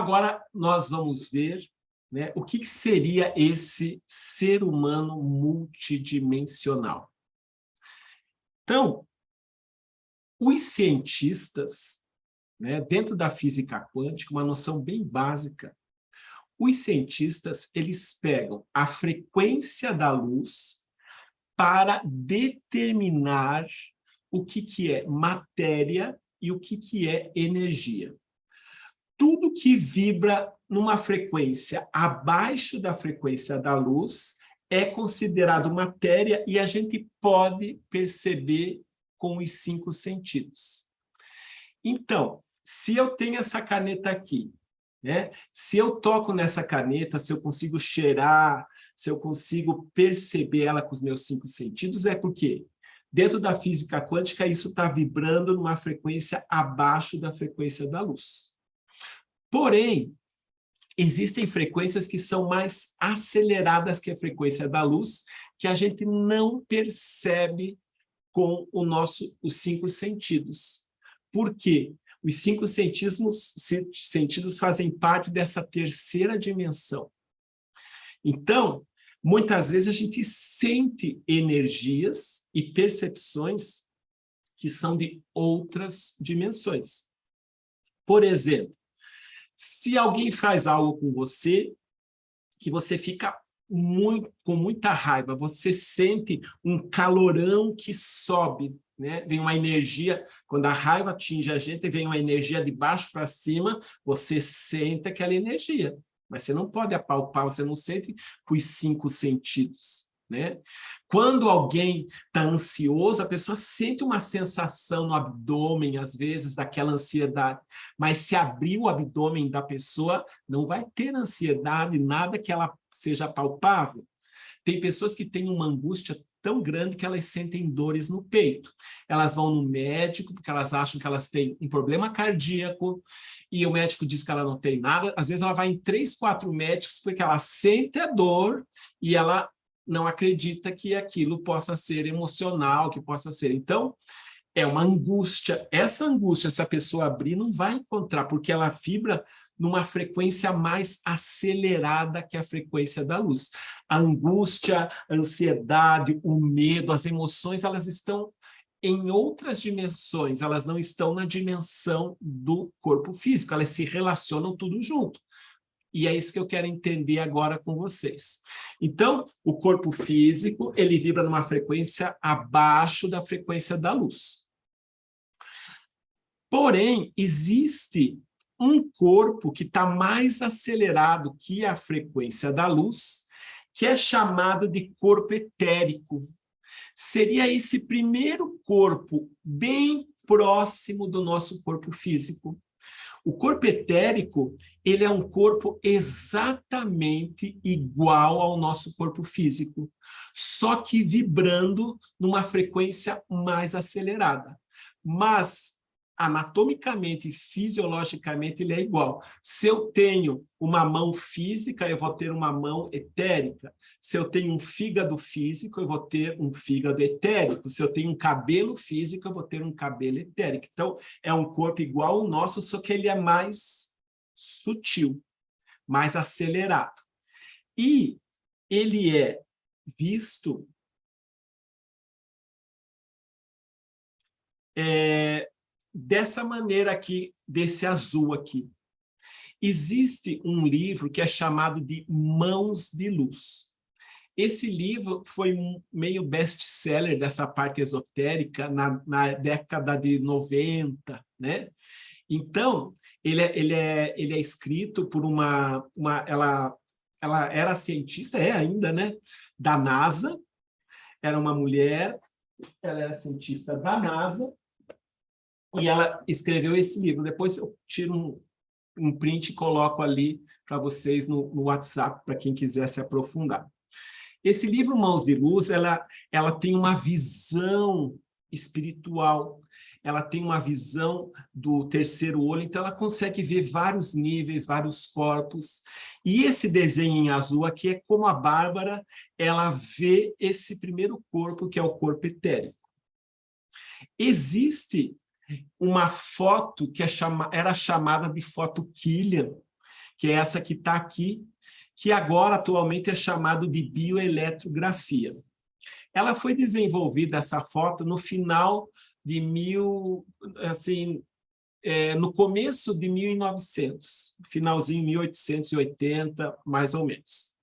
agora nós vamos ver, né, o que seria esse ser humano multidimensional. Então, os cientistas, né, dentro da física quântica, uma noção bem básica, os cientistas eles pegam a frequência da luz para determinar o que é matéria e o que é energia. Tudo que vibra numa frequência abaixo da frequência da luz é considerado matéria e a gente pode perceber com os 5 sentidos. Então, se eu tenho essa caneta aqui, né? Se eu toco nessa caneta, se eu consigo cheirar, se eu consigo perceber ela com os meus 5 sentidos, é porque dentro da física quântica isso está vibrando numa frequência abaixo da frequência da luz. Porém, existem frequências que são mais aceleradas que a frequência da luz, que a gente não percebe com os 5 sentidos. Por quê? Os 5 sentidos fazem parte dessa terceira dimensão. Então, muitas vezes a gente sente energias e percepções que são de outras dimensões. Por exemplo, se alguém faz algo com você, que você fica com muita raiva, você sente um calorão que sobe, né? Vem uma energia, quando a raiva atinge a gente, vem uma energia de baixo para cima, você sente aquela energia, mas você não pode apalpar, você não sente com os 5 sentidos, né? Quando alguém está ansioso, a pessoa sente uma sensação no abdômen, às vezes, daquela ansiedade, mas se abrir o abdômen da pessoa, não vai ter ansiedade, nada que ela seja palpável. Tem pessoas que têm uma angústia tão grande que elas sentem dores no peito. Elas vão no médico porque elas acham que elas têm um problema cardíaco e o médico diz que ela não tem nada. Às vezes ela vai em 3, 4 médicos porque ela sente a dor e ela não acredita que aquilo possa ser emocional, que possa ser. Então, é uma angústia. Essa angústia, se a pessoa abrir, não vai encontrar, porque ela vibra numa frequência mais acelerada que a frequência da luz. A angústia, a ansiedade, o medo, as emoções, elas estão em outras dimensões, elas não estão na dimensão do corpo físico, elas se relacionam tudo junto. E é isso que eu quero entender agora com vocês. Então, o corpo físico, ele vibra numa frequência abaixo da frequência da luz. Porém, existe um corpo que está mais acelerado que a frequência da luz, que é chamado de corpo etérico. Seria esse primeiro corpo bem próximo do nosso corpo físico. O corpo etérico, ele é um corpo exatamente igual ao nosso corpo físico, só que vibrando numa frequência mais acelerada. Mas, anatomicamente e fisiologicamente, ele é igual. Se eu tenho uma mão física, eu vou ter uma mão etérica. Se eu tenho um fígado físico, eu vou ter um fígado etérico. Se eu tenho um cabelo físico, eu vou ter um cabelo etérico. Então, é um corpo igual ao nosso, só que ele é mais sutil, mais acelerado. E ele é visto dessa maneira aqui, desse azul aqui. Existe um livro que é chamado de Mãos de Luz. Esse livro foi meio best-seller dessa parte esotérica na década de 90, né? Então, ele é escrito por ela era cientista, é ainda, né? Da NASA, era uma mulher, ela era cientista da NASA, e ela escreveu esse livro. Depois eu tiro um print e coloco ali para vocês no WhatsApp, para quem quiser se aprofundar. Esse livro, Mãos de Luz, ela tem uma visão espiritual, ela tem uma visão do terceiro olho, então ela consegue ver vários níveis, vários corpos. E esse desenho em azul aqui é como a Bárbara, ela vê esse primeiro corpo, que é o corpo etérico. Existe uma foto que era chamada de foto Killian, que é essa que está aqui, que agora atualmente é chamado de bioeletrografia. Ela foi desenvolvida, essa foto, no final de no começo de 1900, finalzinho 1880, mais ou menos.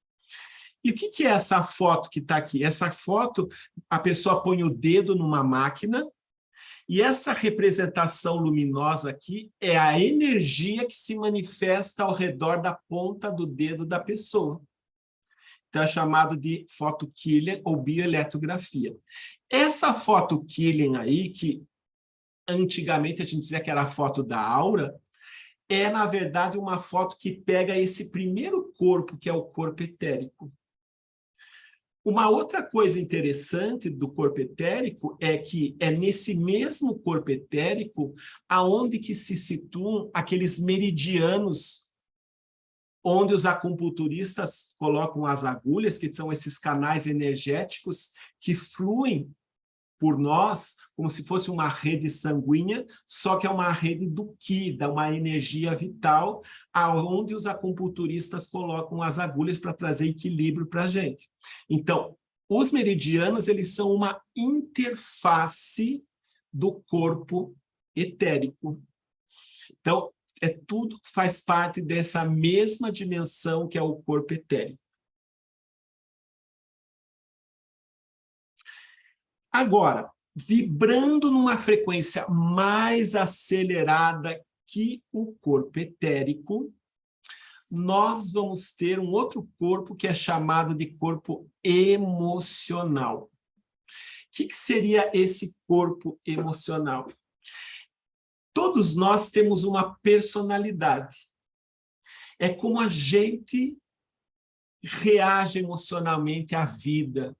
E o que é essa foto que está aqui? Essa foto, a pessoa põe o dedo numa máquina, e essa representação luminosa aqui é a energia que se manifesta ao redor da ponta do dedo da pessoa. Então, é chamado de foto Killian ou bioeletrografia. Essa foto Killian aí, que antigamente a gente dizia que era a foto da aura, é, na verdade, uma foto que pega esse primeiro corpo, que é o corpo etérico. Uma outra coisa interessante do corpo etérico é que é nesse mesmo corpo etérico aonde que se situam aqueles meridianos onde os acupunturistas colocam as agulhas, que são esses canais energéticos que fluem por nós como se fosse uma rede sanguínea, só que é uma rede do Qi, dá uma energia vital, aonde os acupunturistas colocam as agulhas para trazer equilíbrio para a gente. Então, os meridianos, eles são uma interface do corpo etérico. Então, tudo faz parte dessa mesma dimensão que é o corpo etérico. Agora, vibrando numa frequência mais acelerada que o corpo etérico, nós vamos ter um outro corpo que é chamado de corpo emocional. O que seria esse corpo emocional? Todos nós temos uma personalidade. É como a gente reage emocionalmente à vida,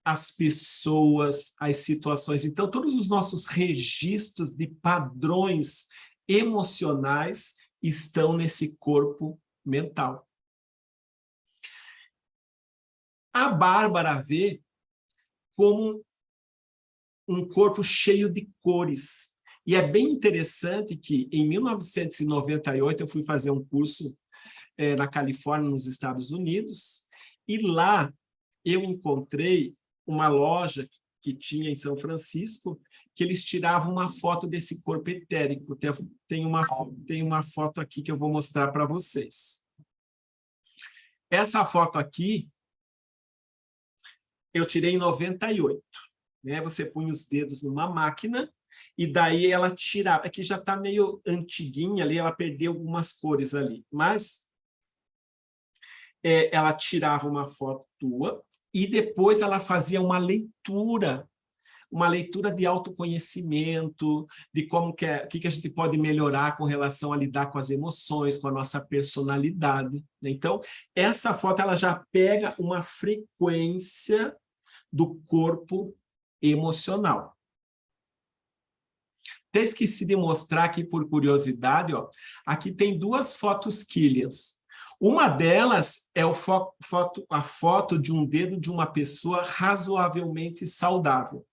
às pessoas, às situações. Então, todos os nossos registros de padrões emocionais estão nesse corpo mental. A Bárbara vê como um corpo cheio de cores. E é bem interessante que, em 1998, eu fui fazer um curso na Califórnia, nos Estados Unidos, e lá eu encontrei uma loja que tinha em São Francisco, que eles tiravam uma foto desse corpo etérico. Tem uma foto aqui que eu vou mostrar para vocês. Essa foto aqui, eu tirei em 98. Né? Você punha os dedos numa máquina, e daí ela tirava. Aqui já está meio antiguinha ali, ela perdeu algumas cores ali, mas ela tirava uma foto tua, e depois ela fazia uma leitura de autoconhecimento, de como que o que a gente pode melhorar com relação a lidar com as emoções, com a nossa personalidade. Então, essa foto ela já pega uma frequência do corpo emocional. Até esqueci de mostrar aqui por curiosidade, ó, aqui tem duas fotos Killians. Uma delas é a foto de um dedo de uma pessoa razoavelmente saudável.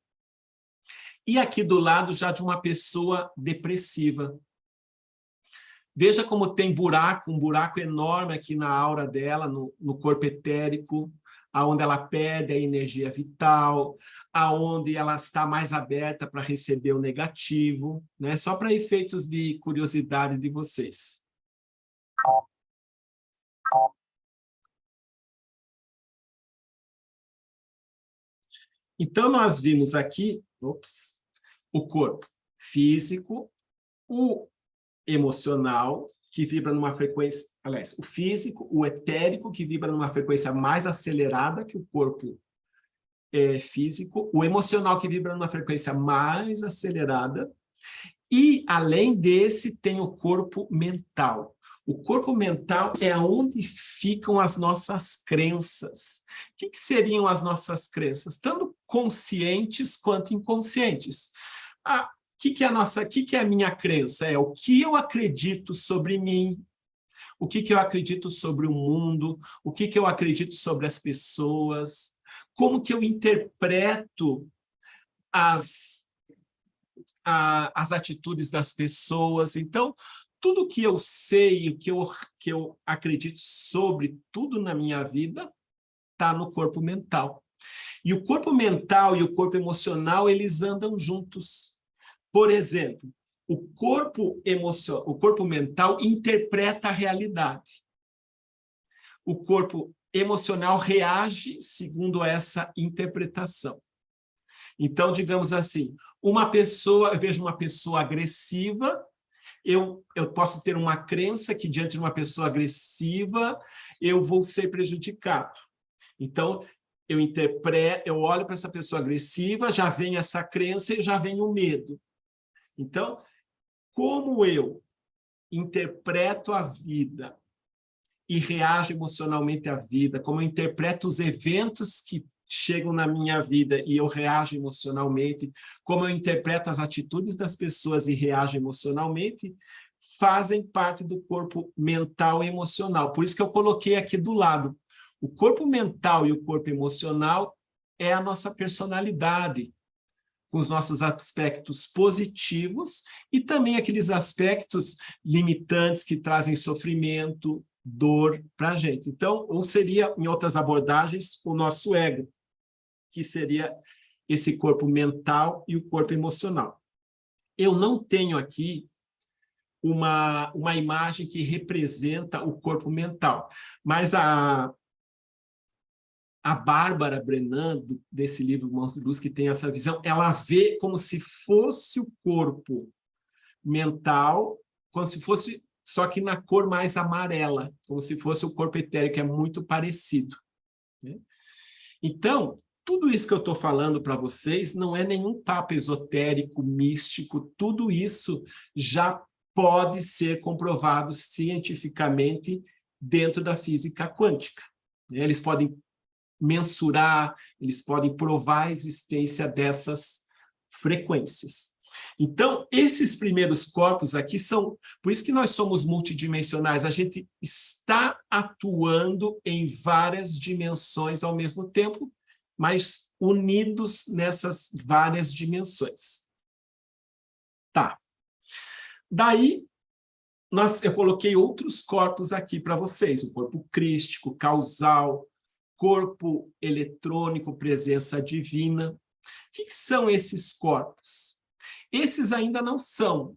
E aqui do lado já de uma pessoa depressiva. Veja como tem um buraco enorme aqui na aura dela, no corpo etérico, aonde ela perde a energia vital, aonde ela está mais aberta para receber o negativo, né? Só para efeitos de curiosidade de vocês. Então, nós vimos aqui o corpo físico, o emocional, que vibra numa frequência, aliás, o físico, o etérico, que vibra numa frequência mais acelerada que o corpo físico, o emocional, que vibra numa frequência mais acelerada, e, além desse, tem o corpo mental. O corpo mental é onde ficam as nossas crenças. O que seriam as nossas crenças? Tanto conscientes quanto inconscientes. O que é a minha crença? É o que eu acredito sobre mim, o que eu acredito sobre o mundo, o que eu acredito sobre as pessoas, como que eu interpreto as atitudes das pessoas. Então, tudo que eu sei, o que eu acredito sobre tudo na minha vida, está no corpo mental. E o corpo mental e o corpo emocional, eles andam juntos. Por exemplo, o corpo mental interpreta a realidade. O corpo emocional reage segundo essa interpretação. Então, digamos assim, eu vejo uma pessoa agressiva, eu posso ter uma crença que diante de uma pessoa agressiva eu vou ser prejudicado. Então, eu olho para essa pessoa agressiva, já vem essa crença e já vem o medo. Então, como eu interpreto a vida e reajo emocionalmente à vida, como eu interpreto os eventos que chegam na minha vida e eu reajo emocionalmente, como eu interpreto as atitudes das pessoas e reajo emocionalmente, fazem parte do corpo mental e emocional. Por isso que eu coloquei aqui do lado. O corpo mental e o corpo emocional é a nossa personalidade, com os nossos aspectos positivos e também aqueles aspectos limitantes que trazem sofrimento, dor para a gente. Então, ou seria, em outras abordagens, o nosso ego, que seria esse corpo mental e o corpo emocional. Eu não tenho aqui uma imagem que representa o corpo mental, mas a Bárbara Brennan, desse livro Mãos de Luz, que tem essa visão, ela vê como se fosse o corpo mental, como se fosse, só que na cor mais amarela, como se fosse o corpo etérico, é muito parecido, né? Então, tudo isso que eu estou falando para vocês não é nenhum papo esotérico, místico, tudo isso já pode ser comprovado cientificamente dentro da física quântica, né? Eles podem mensurar, eles podem provar a existência dessas frequências. Então, esses primeiros corpos aqui são... Por isso que nós somos multidimensionais, a gente está atuando em várias dimensões ao mesmo tempo, mas unidos nessas várias dimensões. Tá. Daí, eu coloquei outros corpos aqui para vocês, o corpo crístico, causal, corpo eletrônico, presença divina. O que são esses corpos? Esses ainda não são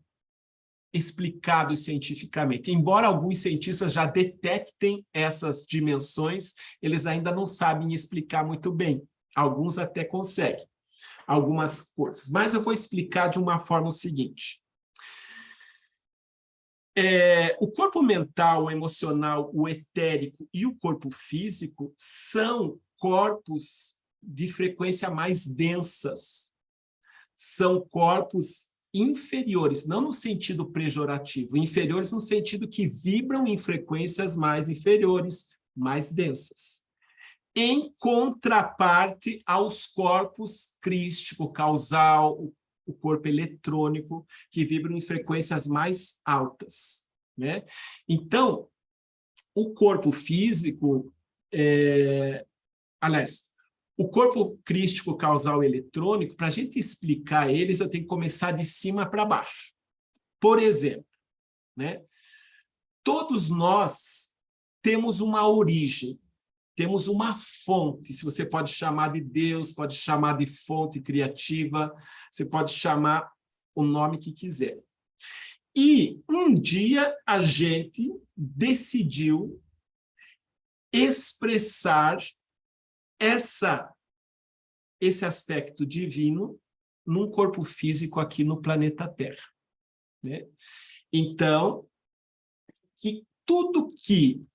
explicados cientificamente. Embora alguns cientistas já detectem essas dimensões, eles ainda não sabem explicar muito bem. Alguns até conseguem algumas coisas. Mas eu vou explicar de uma forma o seguinte. O corpo mental, o emocional, o etérico e o corpo físico são corpos de frequência mais densas. São corpos inferiores, não no sentido pejorativo, inferiores no sentido que vibram em frequências mais inferiores, mais densas. Em contraparte aos corpos crístico, causal, o corpo eletrônico, que vibram em frequências mais altas, né? Então, o corpo físico, aliás, o corpo crístico, causal e eletrônico, para a gente explicar eles, eu tenho que começar de cima para baixo. Por exemplo, né? Todos nós temos uma origem, temos uma fonte, se você pode chamar de Deus, pode chamar de fonte criativa, você pode chamar o nome que quiser. E um dia a gente decidiu expressar esse aspecto divino num corpo físico aqui no planeta Terra, né? Então, que tudo que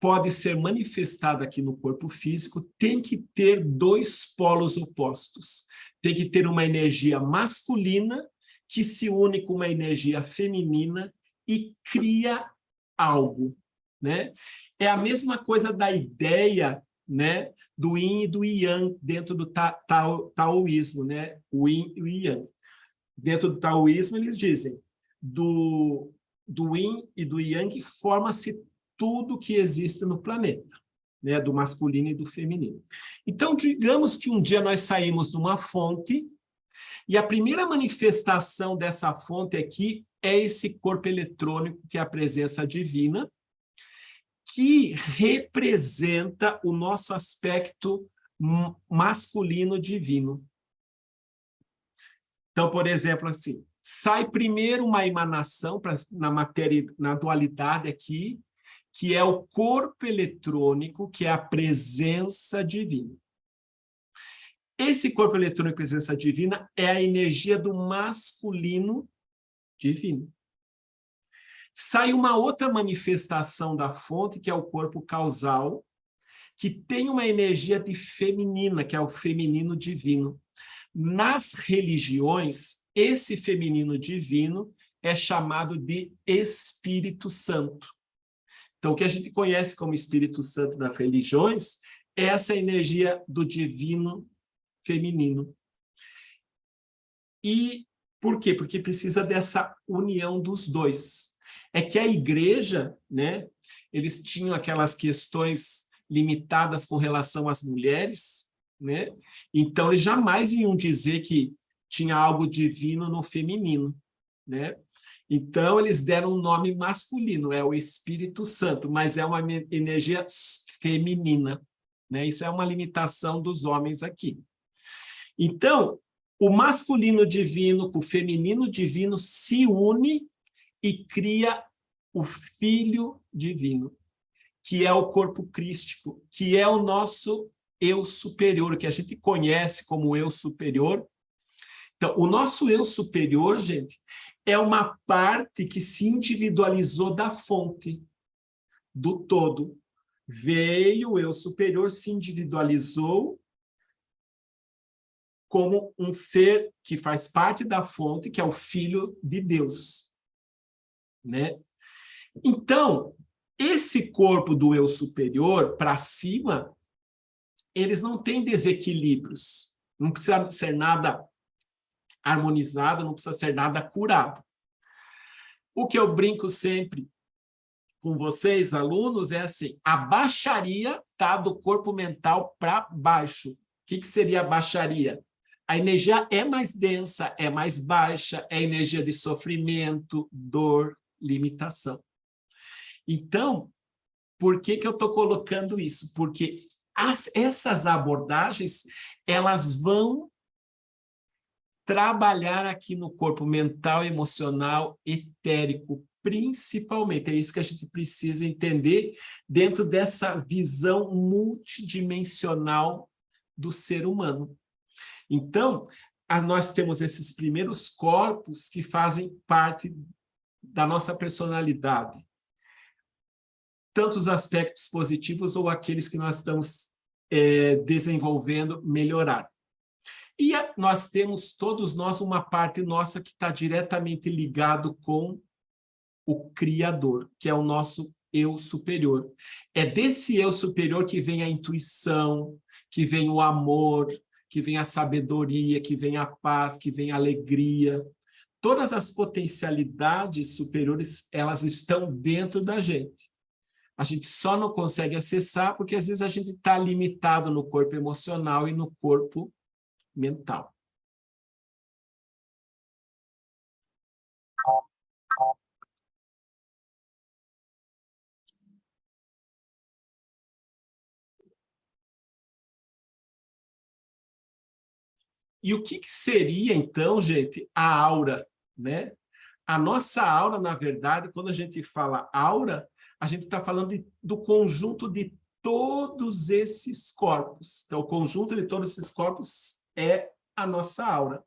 pode ser manifestado aqui no corpo físico tem que ter dois polos opostos. Tem que ter uma energia masculina que se une com uma energia feminina e cria algo, né? É a mesma coisa da ideia, né, do yin e do yang dentro do taoísmo, né? O yin e o yang. Dentro do taoísmo, eles dizem, do yin e do yang forma-se tudo que existe no planeta, né? Do masculino e do feminino. Então, digamos que um dia nós saímos de uma fonte e a primeira manifestação dessa fonte aqui é esse corpo eletrônico, que é a presença divina, que representa o nosso aspecto masculino divino. Então, por exemplo, assim, sai primeiro uma emanação na matéria, na dualidade aqui, que é o corpo eletrônico, que é a presença divina. Esse corpo eletrônico, presença divina, é a energia do masculino divino. Sai uma outra manifestação da fonte, que é o corpo causal, que tem uma energia de feminina, que é o feminino divino. Nas religiões, esse feminino divino é chamado de Espírito Santo. Então, o que a gente conhece como Espírito Santo nas religiões é essa energia do divino feminino. E por quê? Porque precisa dessa união dos dois. É que a igreja, né, eles tinham aquelas questões limitadas com relação às mulheres, né? Então, eles jamais iam dizer que tinha algo divino no feminino, né? Então, eles deram um nome masculino, é o Espírito Santo, mas é uma energia feminina, né? Isso é uma limitação dos homens aqui. Então, o masculino divino com o feminino divino se une e cria o Filho Divino, que é o corpo crístico, que é o nosso eu superior, que a gente conhece como eu superior. Então, o nosso eu superior, gente, é uma parte que se individualizou da fonte, do todo. Veio o eu superior, se individualizou como um ser que faz parte da fonte, que é o Filho de Deus, né? Então, esse corpo do eu superior, para cima, eles não têm desequilíbrios. Não precisa ser nada harmonizado, não precisa ser nada curado. O que eu brinco sempre com vocês, alunos, é assim, a baixaria está do corpo mental para baixo. O que seria a baixaria? A energia é mais densa, é mais baixa, é energia de sofrimento, dor, limitação. Então, por que eu estou colocando isso? Porque essas abordagens, elas vão trabalhar aqui no corpo mental, emocional, etérico, principalmente. É isso que a gente precisa entender dentro dessa visão multidimensional do ser humano. Então, nós temos esses primeiros corpos que fazem parte da nossa personalidade. Tanto os aspectos positivos ou aqueles que nós estamos desenvolvendo melhorar. E nós temos, todos nós, uma parte nossa que está diretamente ligado com o Criador, que é o nosso eu superior. É desse eu superior que vem a intuição, que vem o amor, que vem a sabedoria, que vem a paz, que vem a alegria. Todas as potencialidades superiores, elas estão dentro da gente. A gente só não consegue acessar porque, às vezes, a gente está limitado no corpo emocional e no corpo mental. E o que seria, então, gente, a aura, né? A nossa aura, na verdade, quando a gente fala aura, a gente está falando do conjunto de todos esses corpos. Então, o conjunto de todos esses corpos é a nossa aura.